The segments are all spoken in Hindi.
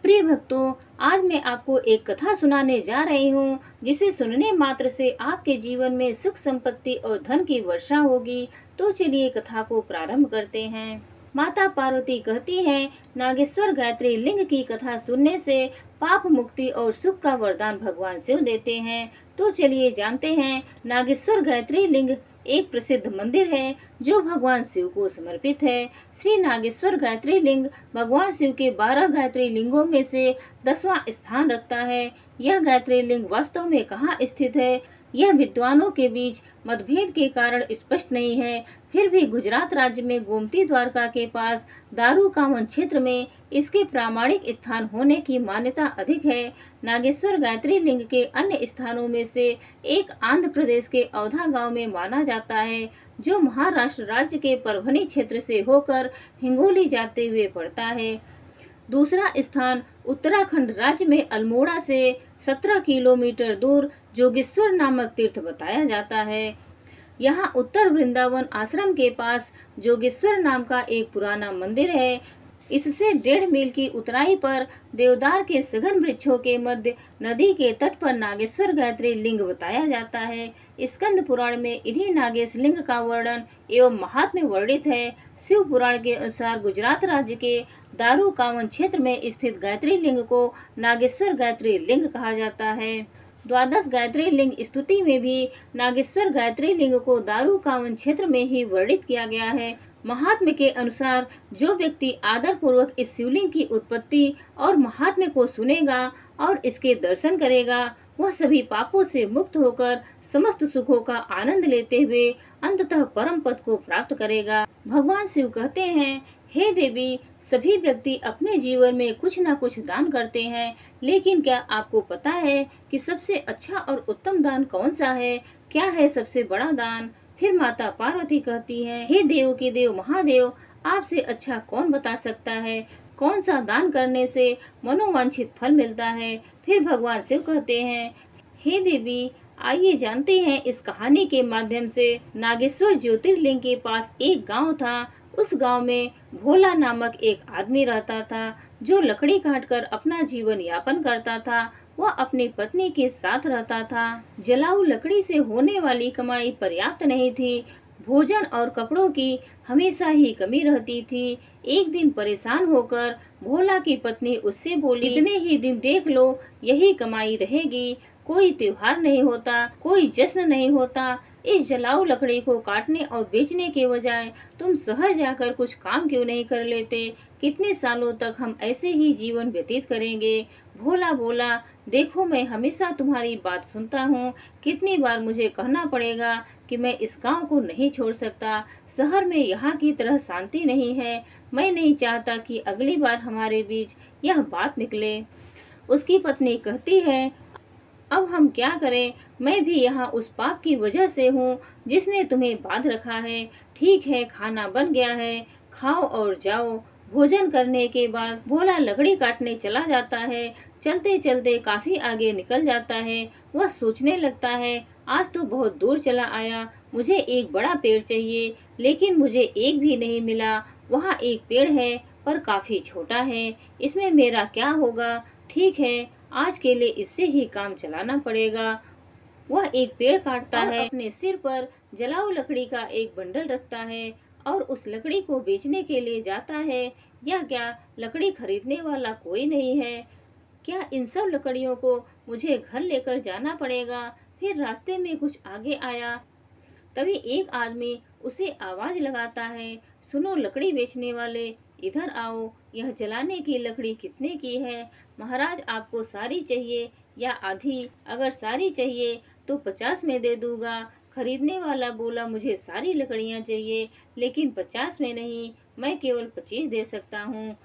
प्रिय भक्तों, आज मैं आपको एक कथा सुनाने जा रही हूँ, जिसे सुनने मात्र से आपके जीवन में सुख संपत्ति और धन की वर्षा होगी। तो चलिए कथा को प्रारंभ करते हैं। माता पार्वती कहती हैं, नागेश्वर गायत्री लिंग की कथा सुनने से पाप मुक्ति और सुख का वरदान भगवान शिव देते हैं। तो चलिए जानते हैं। नागेश्वर गायत्री लिंग एक प्रसिद्ध मंदिर है जो भगवान शिव को समर्पित है। श्री नागेश्वर गायत्री लिंग भगवान शिव के 12 गायत्री लिंगों में से 10वां स्थान रखता है। यह गायत्री लिंग वास्तव में कहाँ स्थित है, यह विद्वानों के बीच मतभेद के कारण स्पष्ट नहीं है। फिर भी गुजरात राज्य में गोमती द्वारका के पास दारूकावन क्षेत्र में इसके प्रामाणिक स्थान होने की मान्यता अधिक है। नागेश्वर गायत्री लिंग के अन्य स्थानों में से एक आंध्र प्रदेश के औधा गांव में माना जाता है, जो महाराष्ट्र राज्य के परभनी क्षेत्र से होकर हिंगोली जाते हुए पड़ता है। दूसरा स्थान उत्तराखंड राज्य में अल्मोड़ा से 17 किलोमीटर दूर जोगेश्वर नामक तीर्थ बताया जाता है। यहाँ उत्तर वृंदावन आश्रम के पास जोगेश्वर नाम का एक पुराना मंदिर है। इससे 1.5 मील की उतराई पर देवदार के सघन वृक्षों के मध्य नदी के तट पर नागेश्वर गायत्री लिंग बताया जाता है। स्कंद पुराण में इन्हीं नागेश लिंग का वर्णन एवं महात्म्य वर्णित है। शिव पुराण के अनुसार गुजरात राज्य के दारूकावन क्षेत्र में स्थित गायत्री लिंग को नागेश्वर गायत्री लिंग कहा जाता है। द्वादश गायत्री लिंग स्तुति में भी नागेश्वर गायत्री लिंग को दारूकावन क्षेत्र में ही वर्णित किया गया है। महात्म्य के अनुसार जो व्यक्ति आदर पूर्वक इस शिवलिंग की उत्पत्ति और महात्म्य को सुनेगा और इसके दर्शन करेगा, वह सभी पापों से मुक्त होकर समस्त सुखों का आनंद लेते हुए अंततः परम पद को प्राप्त करेगा। भगवान शिव कहते हैं, हे देवी, सभी व्यक्ति अपने जीवन में कुछ न कुछ दान करते हैं, लेकिन क्या आपको पता है कि सबसे अच्छा और उत्तम दान कौन सा है? क्या है सबसे बड़ा दान? फिर माता पार्वती कहती हैं, हे देव के देव महादेव, आपसे अच्छा कौन बता सकता है? कौन सा दान करने से मनोवांछित फल मिलता है? फिर भगवान शिव कहते हैं, हे देवी, आइए जानते हैं इस कहानी के माध्यम से। नागेश्वर ज्योतिर्लिंग के पास एक गांव था। उस गांव में भोला नामक एक आदमी रहता था, जो लकड़ी काटकर अपना जीवन यापन करता था। वह अपनी पत्नी के साथ रहता था। जलाऊ लकड़ी से होने वाली कमाई पर्याप्त नहीं थी। भोजन और कपड़ों की हमेशा ही कमी रहती थी। एक दिन परेशान होकर भोला की पत्नी उससे बोली, इतने ही दिन देख लो, यही कमाई रहेगी। कोई त्योहार नहीं होता, कोई जश्न नहीं होता। इस जलाऊ लकड़ी को काटने और बेचने के बजाय तुम शहर जाकर कुछ काम क्यों नहीं कर लेते? कितने सालों तक हम ऐसे ही जीवन व्यतीत करेंगे? भोला बोला, देखो, मैं हमेशा तुम्हारी बात सुनता हूँ। कितनी बार मुझे कहना पड़ेगा कि मैं इस गांव को नहीं छोड़ सकता। शहर में यहाँ की तरह शांति नहीं है। मैं नहीं चाहता कि अगली बार हमारे बीच यह बात निकले। उसकी पत्नी कहती है, अब हम क्या करें? मैं भी यहाँ उस पाप की वजह से हूँ जिसने तुम्हें बांध रखा है। ठीक है, खाना बन गया है, खाओ और जाओ। भोजन करने के बाद भोला लकड़ी काटने चला जाता है। चलते चलते काफी आगे निकल जाता है। वह सोचने लगता है, आज तो बहुत दूर चला आया, मुझे एक बड़ा पेड़ चाहिए, लेकिन मुझे एक भी नहीं मिला। वहाँ एक पेड़ है पर काफी छोटा है, इसमें मेरा क्या होगा? ठीक है, आज के लिए इससे ही काम चलाना पड़ेगा। वह एक पेड़ काटता है, अपने सिर पर जलाऊ लकड़ी का एक बंडल रखता है और उस लकड़ी को बेचने के लिए जाता है। यह क्या, लकड़ी खरीदने वाला कोई नहीं है? क्या इन सब लकड़ियों को मुझे घर लेकर जाना पड़ेगा? फिर रास्ते में कुछ आगे आया, तभी एक आदमी उसे आवाज लगाता है, सुनो लकड़ी बेचने वाले, इधर आओ। यह जलाने की लकड़ी कितने की है? महाराज, आपको सारी चाहिए या आधी? अगर सारी चाहिए तो 50 में दे दूंगा। खरीदने वाला बोला, मुझे सारी लकड़ियां चाहिए, लेकिन 50 में नहीं, मैं केवल 25 दे सकता हूँ।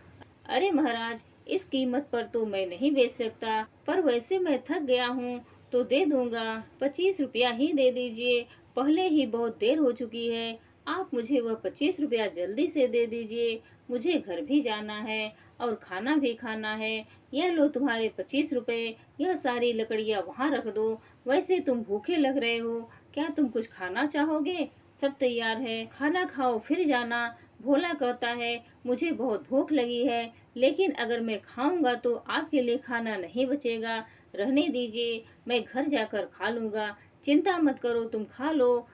अरे महाराज, इस कीमत पर तो मैं नहीं बेच सकता, पर वैसे मैं थक गया हूँ तो दे दूंगा। 25 रुपया ही दे दीजिए, पहले ही बहुत देर हो चुकी है। आप मुझे वह 25 रुपया जल्दी से दे दीजिए, मुझे घर भी जाना है और खाना भी खाना है। यह लो तुम्हारे 25 रुपए, यह सारी लकड़ियाँ वहाँ रख दो। वैसे तुम भूखे लग रहे हो, क्या तुम कुछ खाना चाहोगे? सब तैयार है, खाना खाओ फिर जाना। भोला कहता है, मुझे बहुत भूख लगी है, लेकिन अगर मैं खाऊंगा तो आपके लिए खाना नहीं बचेगा। रहने दीजिए, मैं घर जाकर खा लूंगा। चिंता मत करो, तुम खा लो।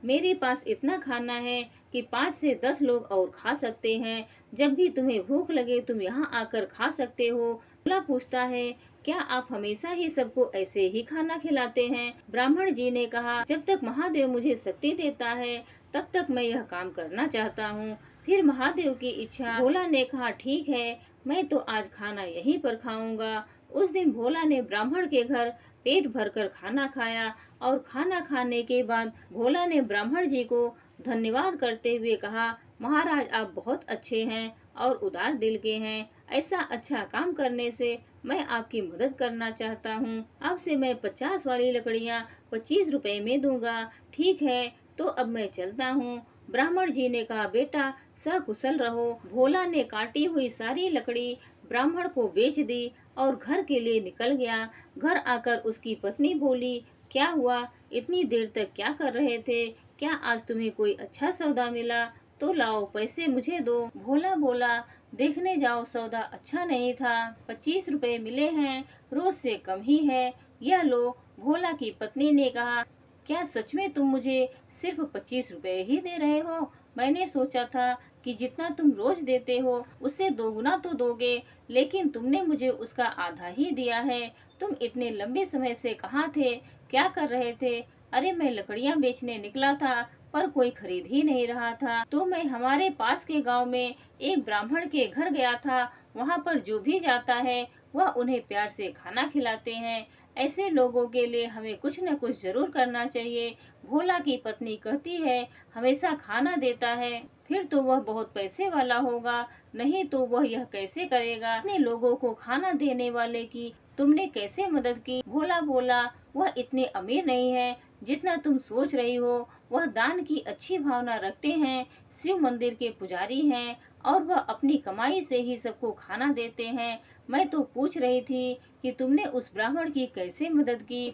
मेरे पास इतना खाना है कि 5 से 10 लोग और खा सकते हैं। जब भी तुम्हें भूख लगे तुम यहाँ आकर खा सकते हो। भोला पूछता है, क्या आप हमेशा ही सबको ऐसे ही खाना खिलाते हैं? ब्राह्मण जी ने कहा, जब तक महादेव मुझे शक्ति देता है तब तक मैं यह काम करना चाहता हूँ। फिर महादेव की इच्छा। भोला ने कहा, ठीक है, मैं तो आज खाना यहीं पर खाऊंगा। उस दिन भोला ने ब्राह्मण के घर पेट भरकर खाना खाया और खाना खाने के बाद भोला ने ब्राह्मण जी को धन्यवाद करते हुए कहा, महाराज आप बहुत अच्छे हैं और उदार दिल के हैं। ऐसा अच्छा काम करने से मैं आपकी मदद करना चाहता हूँ। अब से मैं 50 वाली लकड़ियाँ 25 रुपए में दूंगा। ठीक है, तो अब मैं चलता हूँ। ब्राह्मण जी ने कहा, बेटा सकुशल रहो। भोला ने काटी हुई सारी लकड़ी ब्राह्मण को बेच दी और घर के लिए निकल गया। घर आकर उसकी पत्नी बोली, क्या हुआ, इतनी देर तक क्या कर रहे थे? क्या आज तुम्हें कोई अच्छा सौदा मिला? तो लाओ पैसे मुझे दो। भोला बोला, देखने जाओ सौदा अच्छा नहीं था, 25 रुपए मिले हैं, रोज से कम ही है। यह लो। भोला की पत्नी ने कहा, क्या सच में तुम मुझे सिर्फ 25 रुपए ही दे रहे हो? मैंने सोचा था कि जितना तुम रोज देते हो उससे 2 गुना तो दोगे, लेकिन तुमने मुझे उसका आधा ही दिया है। तुम इतने लंबे समय से कहाँ थे, क्या कर रहे थे? अरे मैं लकड़ियाँ बेचने निकला था, पर कोई खरीद ही नहीं रहा था। तो मैं हमारे पास के गांव में एक ब्राह्मण के घर गया था। वहाँ पर जो भी जाता है वह उन्हें प्यार से खाना खिलाते हैं। ऐसे लोगों के लिए हमें कुछ न कुछ जरूर करना चाहिए। भोला की पत्नी कहती है, हमेशा खाना देता है, फिर तो वह बहुत पैसे वाला होगा, नहीं तो वह यह कैसे करेगा? इतने लोगों को खाना देने वाले की तुमने कैसे मदद की? भोला बोला, वह इतने अमीर नहीं है जितना तुम सोच रही हो। वह दान की अच्छी भावना रखते हैं, शिव मंदिर के पुजारी हैं और वह अपनी कमाई से ही सबको खाना देते हैं। मैं तो पूछ रही थी कि तुमने उस ब्राह्मण की कैसे मदद की?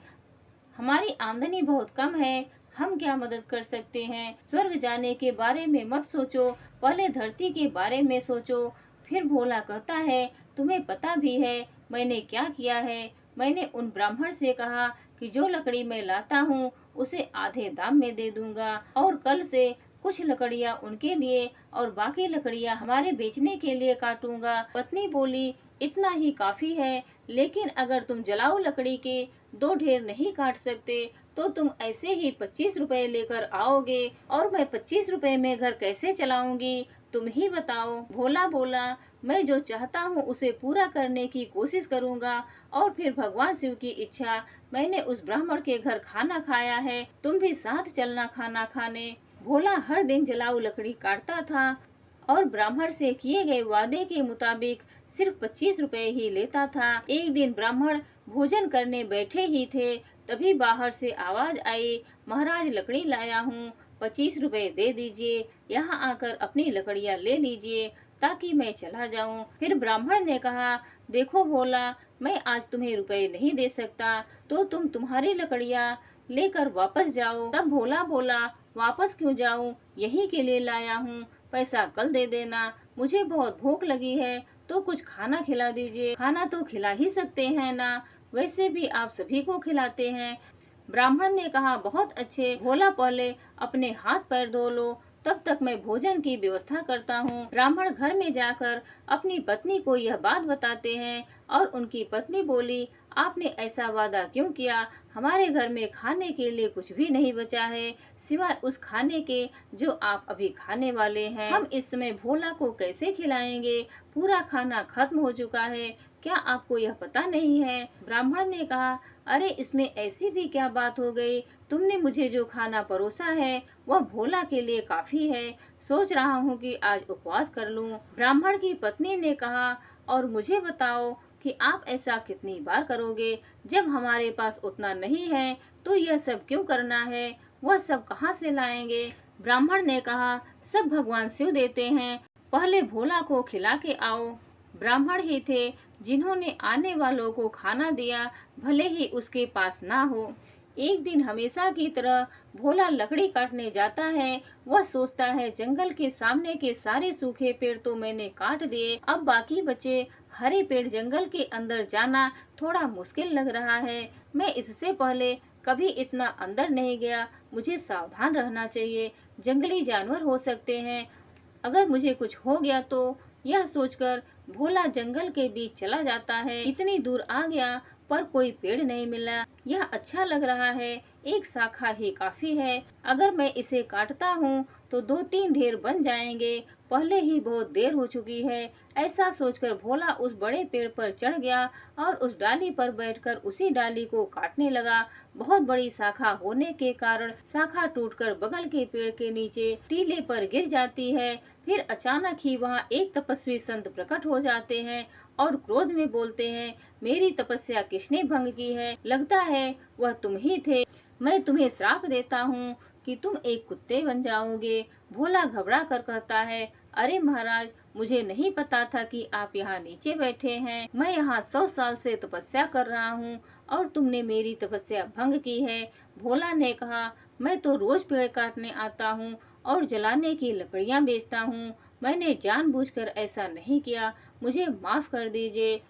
हमारी आमदनी बहुत कम है, हम क्या मदद कर सकते हैं? स्वर्ग जाने के बारे में मत सोचो, पहले धरती के बारे में सोचो। फिर भोला कहता है, तुम्हें पता भी है मैंने क्या किया है? मैंने उन ब्राह्मण से कहा कि जो लकड़ी मैं लाता हूँ उसे आधे दाम में दे दूंगा और कल से कुछ लकड़ियाँ उनके लिए और बाकी लकड़ियाँ हमारे बेचने के लिए काटूंगा। पत्नी बोली, इतना ही काफी है, लेकिन अगर तुम जलाऊ लकड़ी के 2 ढेर नहीं काट सकते तो तुम ऐसे ही 25 रुपए लेकर आओगे और मैं 25 रुपए में घर कैसे चलाऊंगी? तुम ही बताओ। भोला बोला, मैं जो चाहता हूँ उसे पूरा करने की कोशिश करूँगा। और फिर भगवान शिव की इच्छा, मैंने उस ब्राह्मण के घर खाना खाया है, तुम भी साथ चलना खाना खाने। भोला हर दिन जलाऊ लकड़ी काटता था और ब्राह्मण से किए गए वादे के मुताबिक सिर्फ 25 रुपए ही लेता था। एक दिन ब्राह्मण भोजन करने बैठे ही थे, तभी बाहर से आवाज आई, महाराज लकड़ी लाया हूँ, 25 रुपए दे दीजिए, यहाँ आकर अपनी लकड़ियाँ ले लीजिए ताकि मैं चला जाऊँ। फिर ब्राह्मण ने कहा, देखो भोला, मैं आज तुम्हें रुपए नहीं दे सकता, तो तुम तुम्हारी लकड़ियाँ लेकर वापस जाओ। तब भोला बोला, वापस क्यों जाऊँ, यहीं के लिए लाया हूँ, पैसा कल दे देना। मुझे बहुत भूख लगी है तो कुछ खाना खिला दीजिए। खाना तो खिला ही सकते हैं ना, वैसे भी आप सभी को खिलाते हैं। ब्राह्मण ने कहा, बहुत अच्छे। भोला पहले अपने हाथ पैर धो लो, तब तक मैं भोजन की व्यवस्था करता हूँ। ब्राह्मण घर में जाकर अपनी पत्नी को यह बात बताते हैं और उनकी पत्नी बोली, आपने ऐसा वादा क्यों किया? हमारे घर में खाने के लिए कुछ भी नहीं बचा है सिवाय उस खाने के जो आप अभी खाने वाले हैं। हम इस समय भोला को कैसे खिलाएंगे? पूरा खाना खत्म हो चुका है, क्या आपको यह पता नहीं है? ब्राह्मण ने कहा, अरे इसमें ऐसी भी क्या बात हो गई? तुमने मुझे जो खाना परोसा है वह भोला के लिए काफी है। सोच रहा हूँ कि आज उपवास कर लूँ। ब्राह्मण की पत्नी ने कहा, और मुझे बताओ कि आप ऐसा कितनी बार करोगे? जब हमारे पास उतना नहीं है तो यह सब क्यों करना है? वह सब कहाँ से लाएंगे? ब्राह्मण ने कहा, सब भगवान शिव देते हैं, पहले भोला को खिला के आओ। ब्राह्मण ही थे जिन्होंने आने वालों को खाना दिया, भले ही उसके पास ना हो। एक दिन हमेशा की तरह भोला लकड़ी काटने जाता है। वह सोचता है जंगल के सामने के सारे सूखे पेड़ तो मैंने काट दिए, अब बाकी बचे हरे पेड़ जंगल के अंदर जाना थोड़ा मुश्किल लग रहा है। मैं इससे पहले कभी इतना अंदर नहीं गया, मुझे सावधान रहना चाहिए, जंगली जानवर हो सकते हैं, अगर मुझे कुछ हो गया तो। यह सोचकर भोला जंगल के बीच चला जाता है। इतनी दूर आ गया पर कोई पेड़ नहीं मिला। यह अच्छा लग रहा है, एक शाखा ही काफी है, अगर मैं इसे काटता हूँ तो 2-3 ढेर बन जाएंगे, पहले ही बहुत देर हो चुकी है। ऐसा सोचकर भोला उस बड़े पेड़ पर चढ़ गया और उस डाली पर बैठकर उसी डाली को काटने लगा। बहुत बड़ी शाखा होने के कारण शाखा टूटकर बगल के पेड़ के नीचे टीले पर गिर जाती है। फिर अचानक ही वहाँ एक तपस्वी संत प्रकट हो जाते हैं और क्रोध में बोलते हैं, मेरी तपस्या किसने भंग की है? लगता है वह तुम ही थे। मैं तुम्हें श्राप देता हूँ कि तुम एक कुत्ते बन जाओगे। भोला घबरा कर कहता है, अरे महाराज, मुझे नहीं पता था कि आप यहाँ नीचे बैठे हैं। मैं यहाँ 100 साल से तपस्या कर रहा हूँ और तुमने मेरी तपस्या भंग की है। भोला ने कहा, मैं तो रोज पेड़ काटने आता हूँ और जलाने की लकड़ियाँ बेचता हूँ, मैंने जानबूझकर ऐसा नहीं किया, मुझे माफ कर दीजिए।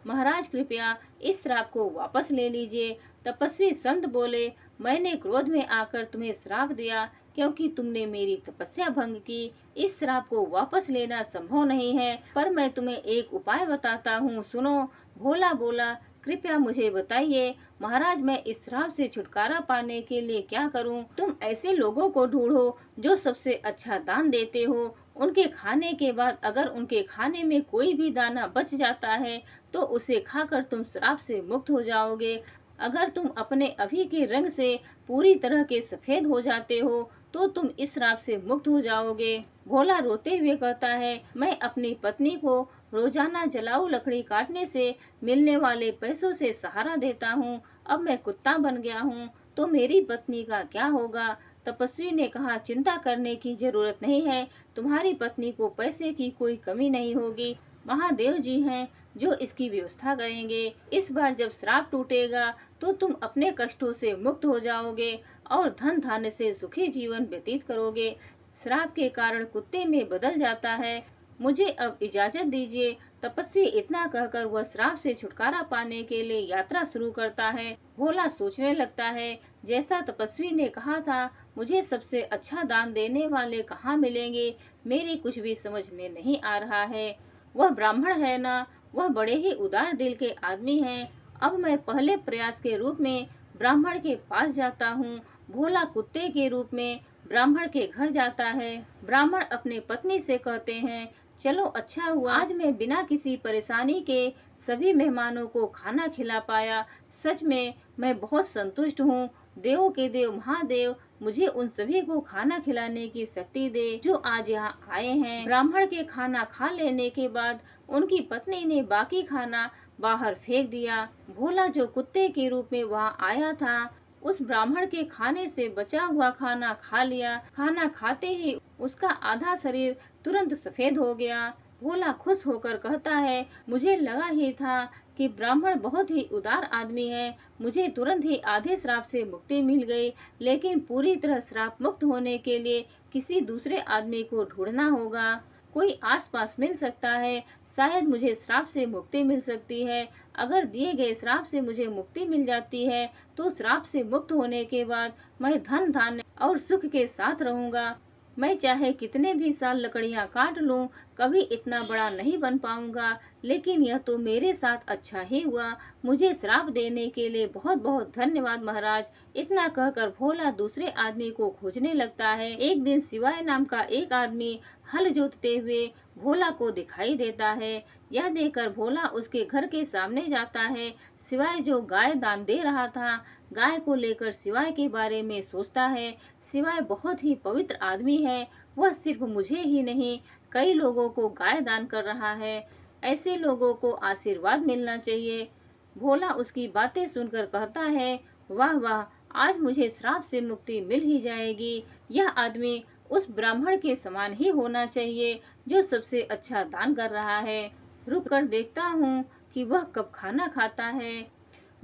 महाराज कृपया इस श्राप को वापस ले लीजिए। तपस्वी संत बोले, मैंने क्रोध में आकर तुम्हें श्राप दिया क्योंकि तुमने मेरी तपस्या भंग की। इस श्राप को वापस लेना संभव नहीं है, पर मैं तुम्हें एक उपाय बताता हूँ, सुनो। भोला बोला, कृपया मुझे बताइए महाराज, मैं इस श्राप से छुटकारा पाने के लिए क्या करूं? तुम ऐसे लोगों को ढूंढो जो सबसे अच्छा दान देते हो। उनके खाने के बाद अगर उनके खाने में कोई भी दाना बच जाता है तो उसे खाकर तुम श्राप से मुक्त हो जाओगे। अगर तुम अपने अभी के रंग से पूरी तरह के सफेद हो जाते हो तो तुम इस श्राप से मुक्त हो जाओगे। भोला रोते हुए कहता है, मैं अपनी पत्नी को रोजाना जलाऊ लकड़ी काटने से मिलने वाले पैसों से सहारा देता हूँ, अब मैं कुत्ता बन गया हूँ तो मेरी पत्नी का क्या होगा? तपस्वी ने कहा, चिंता करने की जरूरत नहीं है, तुम्हारी पत्नी को पैसे की कोई कमी नहीं होगी, महादेव जी हैं जो इसकी व्यवस्था करेंगे। इस बार जब श्राप टूटेगा तो तुम अपने कष्टों से मुक्त हो जाओगे और धन धान्य से सुखी जीवन व्यतीत करोगे। श्राप के कारण कुत्ते में बदल जाता है, मुझे अब इजाजत दीजिए। तपस्वी इतना कहकर वह श्राप से छुटकारा पाने के लिए यात्रा शुरू करता है। भोला सोचने लगता है, जैसा तपस्वी ने कहा था, मुझे सबसे अच्छा दान देने वाले कहाँ मिलेंगे? मेरी कुछ भी समझ में नहीं आ रहा है। वह ब्राह्मण है ना, वह बड़े ही उदार दिल के आदमी हैं। अब मैं पहले प्रयास के रूप में ब्राह्मण के पास जाता हूँ। भोला कुत्ते के रूप में ब्राह्मण के घर जाता है। ब्राह्मण अपने पत्नी से कहते हैं, चलो अच्छा हुआ आज मैं बिना किसी परेशानी के सभी मेहमानों को खाना खिला पाया। सच में मैं बहुत संतुष्ट हूँ। देवों के देव महादेव मुझे उन सभी को खाना खिलाने की शक्ति दे जो आज यहाँ आए हैं। ब्राह्मण के खाना खा लेने के बाद उनकी पत्नी ने बाकी खाना बाहर फेंक दिया। भोला जो कुत्ते के रूप में वहाँ आया था, उस ब्राह्मण के खाने से बचा हुआ खाना खा लिया। खाना खाते ही उसका आधा शरीर तुरंत सफेद हो गया। भोला खुश होकर कहता है, मुझे लगा ही था कि ब्राह्मण बहुत ही उदार आदमी है, मुझे तुरंत ही आधे श्राप से मुक्ति मिल गई, लेकिन पूरी तरह श्राप मुक्त होने के लिए किसी दूसरे आदमी को ढूंढना होगा। कोई आसपास मिल सकता है, शायद मुझे श्राप से मुक्ति मिल सकती है। अगर दिए गए श्राप से मुझे मुक्ति मिल जाती है तो श्राप से मुक्त होने के बाद मैं धन धान्य और सुख के साथ रहूंगा। मैं चाहे कितने भी साल लकड़ियां काट लूं, कभी इतना बड़ा नहीं बन पाऊंगा, लेकिन यह तो मेरे साथ अच्छा ही हुआ। मुझे श्राप देने के लिए बहुत बहुत धन्यवाद महाराज। इतना कहकर भोला दूसरे आदमी को खोजने लगता है। एक दिन शिवाय नाम का एक आदमी हल जोतते हुए भोला को दिखाई देता है। यह देखकर भोला उसके घर के सामने जाता है। शिवाय जो गाय दान दे रहा था, गाय को लेकर शिवाय के बारे में सोचता है। शिवाय बहुत ही पवित्र आदमी है, वह सिर्फ मुझे ही नहीं कई लोगों को गाय दान कर रहा है, ऐसे लोगों को आशीर्वाद मिलना चाहिए। भोला उसकी बातें सुनकर कहता है, वाह वाह, आज मुझे श्राप से मुक्ति मिल ही जाएगी। यह आदमी उस ब्राह्मण के समान ही होना चाहिए जो सबसे अच्छा दान कर रहा है। रुक कर देखता हूँ कि वह कब खाना खाता है।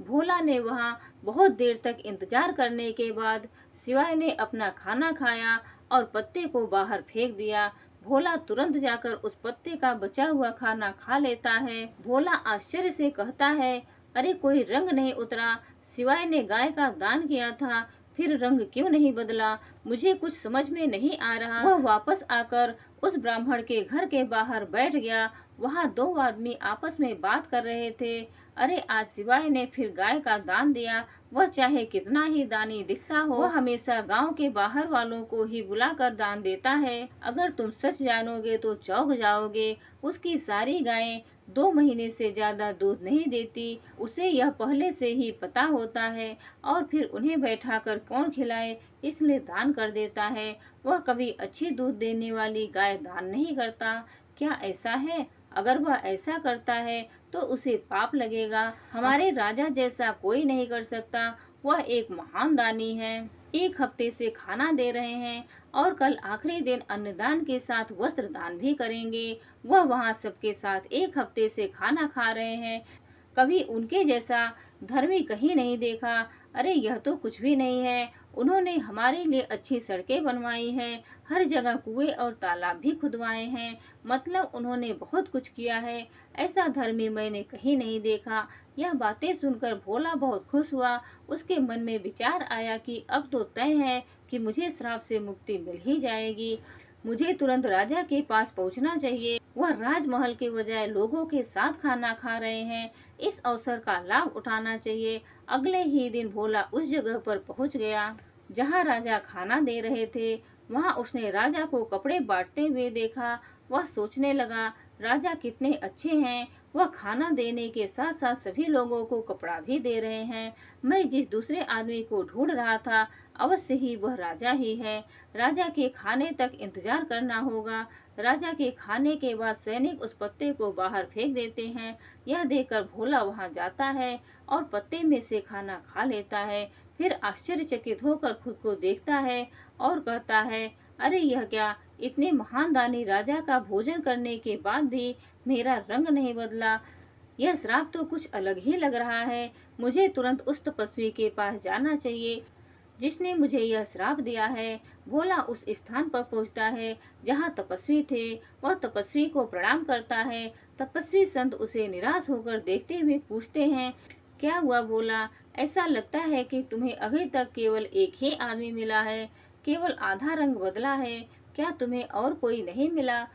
भोला ने वहाँ बहुत देर तक इंतजार करने के बाद शिवाय ने अपना खाना खाया और पत्ते को बाहर फेंक दिया। भोला तुरंत जाकर उस पत्ते का बचा हुआ खाना खा लेता है। भोला आश्चर्य से कहता है, अरे कोई रंग नहीं उतरा, शिवाय ने गाय का दान किया था, फिर रंग क्यों नहीं बदला, मुझे कुछ समझ में नहीं आ रहा। वह वापस आकर उस ब्राह्मण के घर के बाहर बैठ गया। वहाँ दो आदमी आपस में बात कर रहे थे। अरे आज शिवाय ने फिर गाय का दान दिया, वह चाहे कितना ही दानी दिखता हो, वह हमेशा गांव के बाहर वालों को ही बुलाकर दान देता है। अगर तुम सच जानोगे तो चौंक जाओगे। उसकी सारी गायें 2 महीने से ज्यादा दूध नहीं देती, उसे यह पहले से ही पता होता है और फिर उन्हें बैठाकर कौन खिलाए इसलिए दान कर देता है। वह कभी अच्छी दूध देने वाली गाय दान नहीं करता। क्या ऐसा है? अगर वह ऐसा करता है तो उसे पाप लगेगा। हमारे राजा जैसा कोई नहीं कर सकता, वह एक महान दानी है। 1 हफ्ते से खाना दे रहे हैं और कल आखिरी दिन अन्नदान के साथ वस्त्र दान भी करेंगे। वह वहाँ सबके साथ 1 हफ्ते से खाना खा रहे हैं। कभी उनके जैसा धर्मी कहीं नहीं देखा। अरे यह तो कुछ भी नहीं है। उन्होंने हमारे लिए अच्छी सड़कें बनवाई हैं, हर जगह कुएं और तालाब भी खुदवाए हैं। मतलब उन्होंने बहुत कुछ किया है। ऐसा धर्मी मैंने कहीं नहीं देखा। यह बातें सुनकर भोला बहुत खुश हुआ। उसके मन में विचार आया कि अब तो तय है कि मुझे श्राप से मुक्ति मिल ही जाएगी। मुझे तुरंत राजा के पास पहुंचना चाहिए। वह राजमहल के बजाय लोगों के साथ खाना खा रहे हैं। इस अवसर का लाभ उठाना चाहिए। अगले ही दिन भोला उस जगह पर पहुंच गया जहां राजा खाना दे रहे थे। वहां उसने राजा को कपड़े बांटते हुए देखा। वह सोचने लगा, राजा कितने अच्छे हैं, वह खाना देने के साथ साथ सभी लोगों को कपड़ा भी दे रहे हैं। मैं जिस दूसरे आदमी को ढूंढ रहा था अवश्य ही वह राजा ही है। राजा के खाने तक इंतजार करना होगा। राजा के खाने के बाद सैनिक उस पत्ते को बाहर फेंक देते हैं। यह देखकर भोला वहां जाता है और पत्ते में से खाना खा लेता है। फिर आश्चर्यचकित होकर खुद को देखता है और कहता है, अरे यह क्या, इतने महान दानी राजा का भोजन करने के बाद भी मेरा रंग नहीं बदला। यह श्राप तो कुछ अलग ही लग रहा है। मुझे तुरंत उस तपस्वी के पास जाना चाहिए जिसने मुझे यह श्राप दिया है। भोला उस स्थान पर पहुंचता है जहां तपस्वी थे। वह तपस्वी को प्रणाम करता है। तपस्वी संत उसे निराश होकर देखते हुए पूछते हैं, क्या हुआ भोला, ऐसा लगता है कि तुम्हें अभी तक केवल एक ही आदमी मिला है, केवल आधा रंग बदला है, क्या तुम्हें और कोई नहीं मिला?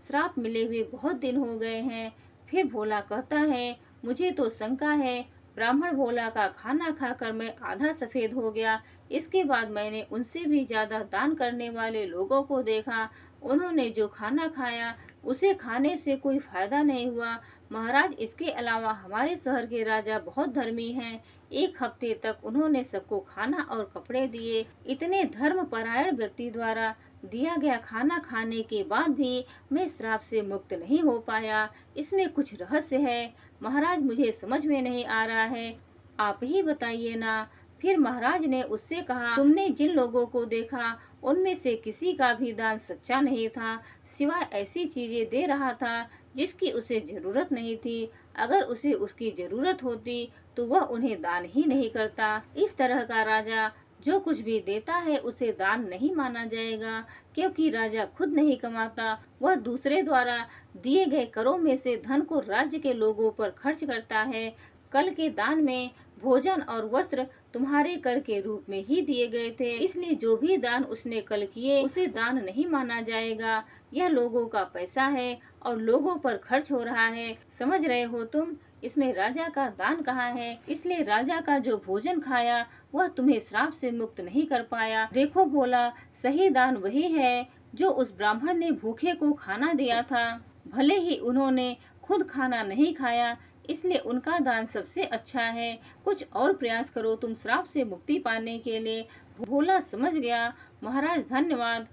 श्राप मिले हुए बहुत दिन हो गए हैं। फिर भोला कहता है, मुझे तो शंका है, ब्राह्मण भोला का खाना खाकर मैं आधा सफेद हो गया। इसके बाद मैंने उनसे भी ज्यादा दान करने वाले लोगों को देखा। उन्होंने जो खाना खाया उसे खाने से कोई फायदा नहीं हुआ। महाराज, इसके अलावा हमारे शहर के राजा बहुत धर्मी हैं। 1 हफ्ते तक उन्होंने सबको खाना और कपड़े दिए। इतने धर्मपरायण व्यक्ति द्वारा दिया गया खाना खाने के बाद भी मैं श्राप से मुक्त नहीं हो पाया। इसमें कुछ रहस्य है महाराज, मुझे समझ में नहीं आ रहा है, आप ही बताइए ना। फिर महाराज ने उससे कहा, तुमने जिन लोगों को देखा उनमें से किसी का भी दान सच्चा नहीं था, सिवाय ऐसी चीजें दे रहा था जिसकी उसे जरूरत नहीं थी। अगर उसे उसकी जरूरत होती तो वह उन्हें दान ही नहीं करता। इस तरह का राजा जो कुछ भी देता है उसे दान नहीं माना जाएगा, क्योंकि राजा खुद नहीं कमाता, वह दूसरे द्वारा दिए गए करों में से धन को राज्य के लोगों पर खर्च करता है। कल के दान में भोजन और वस्त्र तुम्हारे कर के रूप में ही दिए गए थे, इसलिए जो भी दान उसने कल किए उसे दान नहीं माना जाएगा। यह लोगों का पैसा है और लोगों पर खर्च हो रहा है, समझ रहे हो तुम? इसमें राजा का दान कहाँ है? इसलिए राजा का जो भोजन खाया वह तुम्हें श्राप से मुक्त नहीं कर पाया। देखो भोला, सही दान वही है जो उस ब्राह्मण ने भूखे को खाना दिया था। भले ही उन्होंने खुद खाना नहीं खाया, इसलिए उनका दान सबसे अच्छा है। कुछ और प्रयास करो तुम श्राप से मुक्ति पाने के लिए। भोला समझ गया, महाराज धन्यवाद।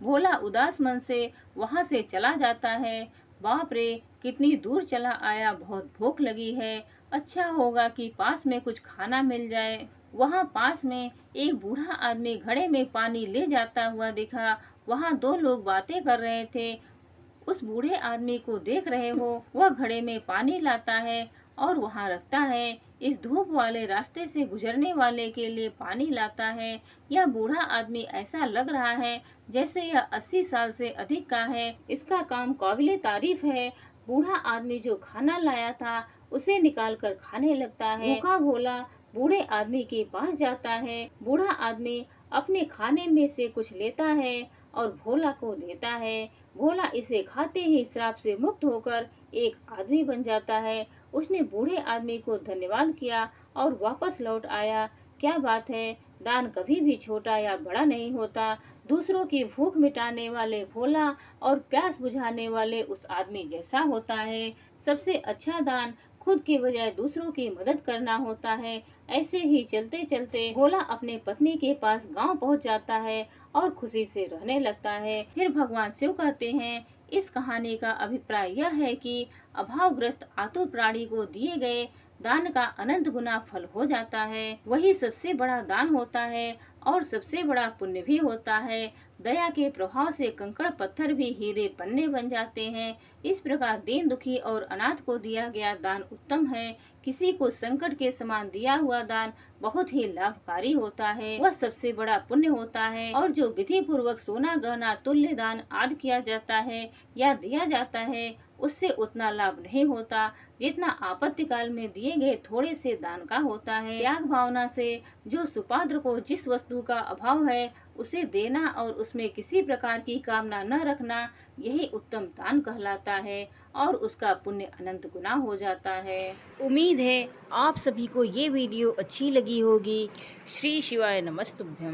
भोला उदास मन से वहाँ से चला जाता है। बाप रे, कितनी दूर चला आया, बहुत भूख लगी है। अच्छा होगा कि पास में कुछ खाना मिल जाए। वहाँ पास में एक बूढ़ा आदमी घड़े में पानी ले जाता हुआ दिखा। वहाँ 2 लोग बातें कर रहे थे। उस बूढ़े आदमी को देख रहे हो, वह घड़े में पानी लाता है और वहाँ रखता है। इस धूप वाले रास्ते से गुजरने वाले के लिए पानी लाता है। यह बूढ़ा आदमी ऐसा लग रहा है जैसे यह 80 साल से अधिक का है। इसका काम काबिले तारीफ है। बूढ़ा आदमी जो खाना लाया था उसे निकाल कर खाने लगता है। भूखा भोला बूढ़े आदमी के पास जाता है। बूढ़ा आदमी अपने खाने में से कुछ लेता है और भोला को देता है। भोला इसे खाते ही श्राप से मुक्त होकर एक आदमी बन जाता है। उसने बूढ़े आदमी को धन्यवाद किया और वापस लौट आया। क्या बात है, दान कभी भी छोटा या बड़ा नहीं होता। दूसरों की भूख मिटाने वाले भोला और प्यास बुझाने वाले उस आदमी जैसा होता है। सबसे अच्छा दान खुद की बजाय दूसरों की मदद करना होता है। ऐसे ही चलते चलते भोला अपने पत्नी के पास गांव पहुंच जाता है और खुशी से रहने लगता है। फिर भगवान शिव कहते हैं, इस कहानी का अभिप्राय यह है कि अभावग्रस्त आतुर प्राणी को दिए गए दान का अनंत गुना फल हो जाता है। वही सबसे बड़ा दान होता है और सबसे बड़ा पुण्य भी होता है। दया के प्रभाव से कंकड़ पत्थर भी हीरे पन्ने बन जाते हैं। इस प्रकार दीन दुखी और अनाथ को दिया गया दान उत्तम है। किसी को संकट के समान दिया हुआ दान बहुत ही लाभकारी होता है। वह सबसे बड़ा पुण्य होता है। और जो विधि पूर्वक सोना गहना तुल्य दान आदि किया जाता है या दिया जाता है उससे उतना लाभ नहीं होता जितना आपत्ति काल में दिए गए थोड़े से दान का होता है। त्याग भावना से जो सुपात्र को जिस वस्तु का अभाव है उसे देना और उसमें किसी प्रकार की कामना न रखना, यही उत्तम दान कहलाता है और उसका पुण्य अनंत गुना हो जाता है। उम्मीद है आप सभी को ये वीडियो अच्छी लगी होगी। श्री शिवाय नमस्तुभ्यम।